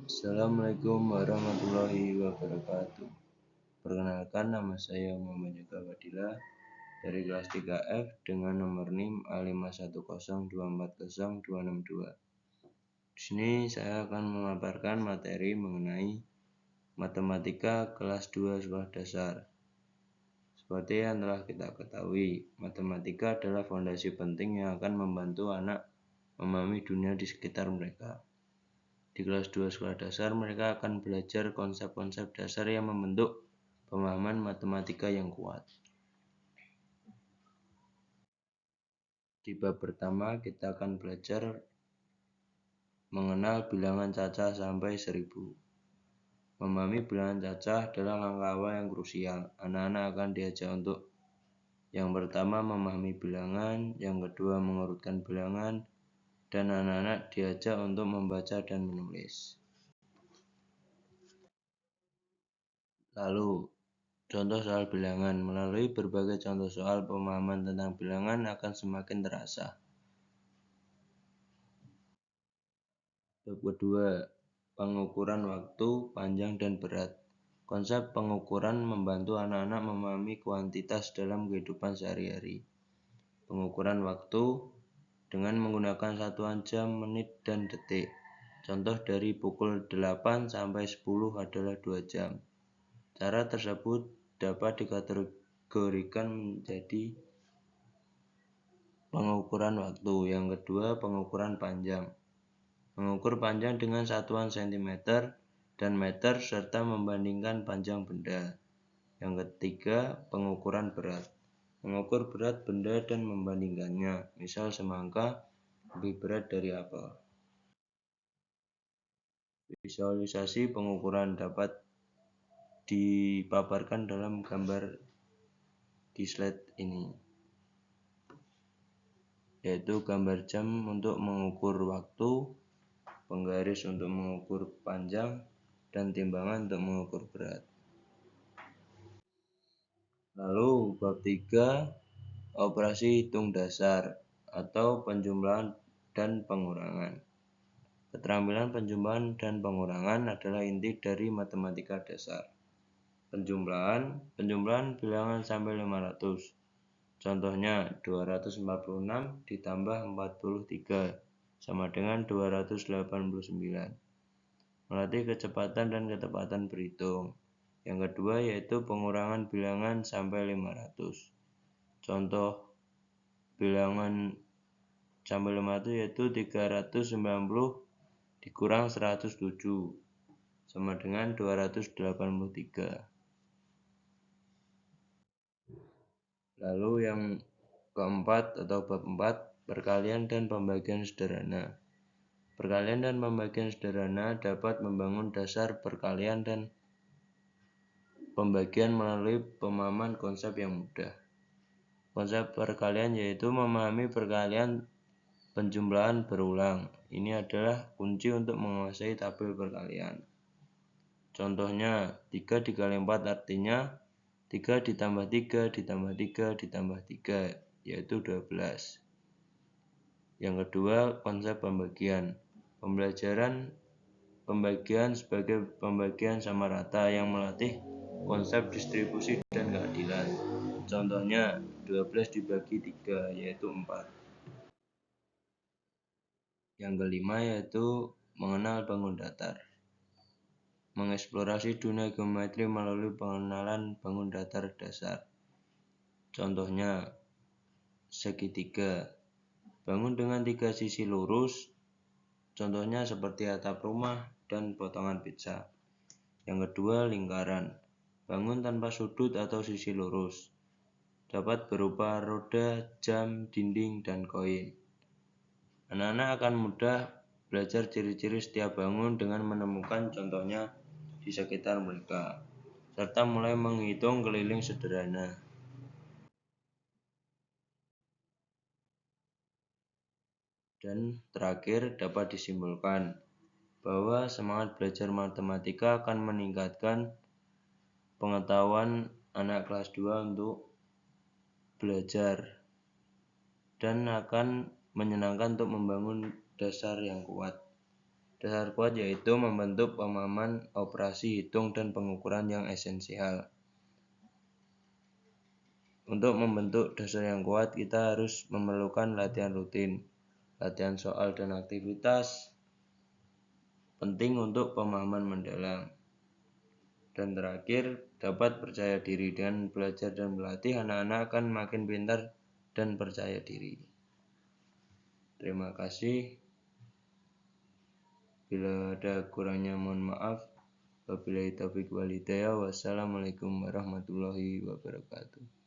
Assalamualaikum warahmatullahi wabarakatuh. Perkenalkan, nama saya Muhammad Yoga Fadilah dari kelas 3F dengan nomor NIM A5102400262. Di sini saya akan memaparkan materi mengenai matematika kelas 2 sekolah dasar. Seperti yang telah kita ketahui, matematika adalah fondasi penting yang akan membantu anak memahami dunia di sekitar mereka. Di kelas 2 sekolah dasar, mereka akan belajar konsep-konsep dasar yang membentuk pemahaman matematika yang kuat. Di bab pertama, kita akan belajar mengenal bilangan cacah sampai 1000. Memahami bilangan cacah adalah langkah awal yang krusial. Anak-anak akan diajak untuk yang pertama memahami bilangan, yang kedua mengurutkan bilangan, dan anak-anak diajak untuk membaca dan menulis. Lalu, contoh soal bilangan. Melalui berbagai contoh soal, pemahaman tentang bilangan akan semakin terasa. Bab kedua, pengukuran waktu, panjang, dan berat. Konsep pengukuran membantu anak-anak memahami kuantitas dalam kehidupan sehari-hari. Pengukuran waktu dengan menggunakan satuan jam, menit, dan detik. Contoh dari pukul 8 sampai 10 adalah 2 jam. Cara tersebut dapat dikategorikan menjadi pengukuran waktu. Yang kedua, pengukuran panjang. Mengukur panjang dengan satuan cm dan meter serta membandingkan panjang benda. Yang ketiga, pengukuran berat. Mengukur berat benda dan membandingkannya. Misal semangka lebih berat dari apel. Visualisasi pengukuran dapat dipaparkan dalam gambar di slide ini, yaitu gambar jam untuk mengukur waktu, penggaris untuk mengukur panjang, dan timbangan untuk mengukur berat. Lalu bab 3, operasi hitung dasar atau penjumlahan dan pengurangan. Keterampilan penjumlahan dan pengurangan adalah inti dari matematika dasar. Penjumlahan bilangan sampai 500. Contohnya 246 ditambah 43 sama dengan 289. Melatih kecepatan dan ketepatan berhitung. Yang kedua yaitu pengurangan bilangan sampai 500. Contoh bilangan sampai 500 yaitu 390 dikurang 107 sama dengan 283. Lalu yang keempat atau bab 4, perkalian dan pembagian sederhana. Perkalian dan pembagian sederhana dapat membangun dasar perkalian dan pembagian melalui pemahaman konsep yang mudah. Konsep perkalian yaitu memahami perkalian penjumlahan berulang. Ini adalah kunci untuk menguasai tabel perkalian. Contohnya 3 dikali 4 artinya 3 ditambah 3 ditambah 3 ditambah 3 yaitu 12. Yang kedua, konsep pembagian. Pembagian sebagai pembagian sama rata yang melatih konsep distribusi dan keadilan. Contohnya 12 dibagi 3 yaitu 4. Yang kelima yaitu mengenal bangun datar. Mengeksplorasi dunia geometri melalui pengenalan bangun datar dasar. Contohnya segitiga. Bangun dengan 3 sisi lurus. Contohnya seperti atap rumah dan potongan pizza. Yang kedua, lingkaran. Bangun tanpa sudut atau sisi lurus. Dapat berupa roda, jam, dinding, dan koin. Anak-anak akan mudah belajar ciri-ciri setiap bangun dengan menemukan contohnya di sekitar mereka, serta mulai menghitung keliling sederhana. Dan terakhir dapat disimpulkan bahwa semangat belajar matematika akan meningkatkan pengetahuan anak kelas 2 untuk belajar dan akan menyenangkan untuk membangun dasar yang kuat. Dasar kuat yaitu membentuk pemahaman operasi hitung dan pengukuran yang esensial. Untuk membentuk dasar yang kuat, kita harus memerlukan latihan rutin, latihan soal dan aktivitas penting untuk pemahaman mendalam. Dan terakhir, dapat percaya diri. Dengan belajar dan melatih, anak-anak akan makin pintar dan percaya diri. Terima kasih. Bila ada kurangnya mohon maaf. Wabillahi taufiq wal hidayah. Wassalamualaikum warahmatullahi wabarakatuh.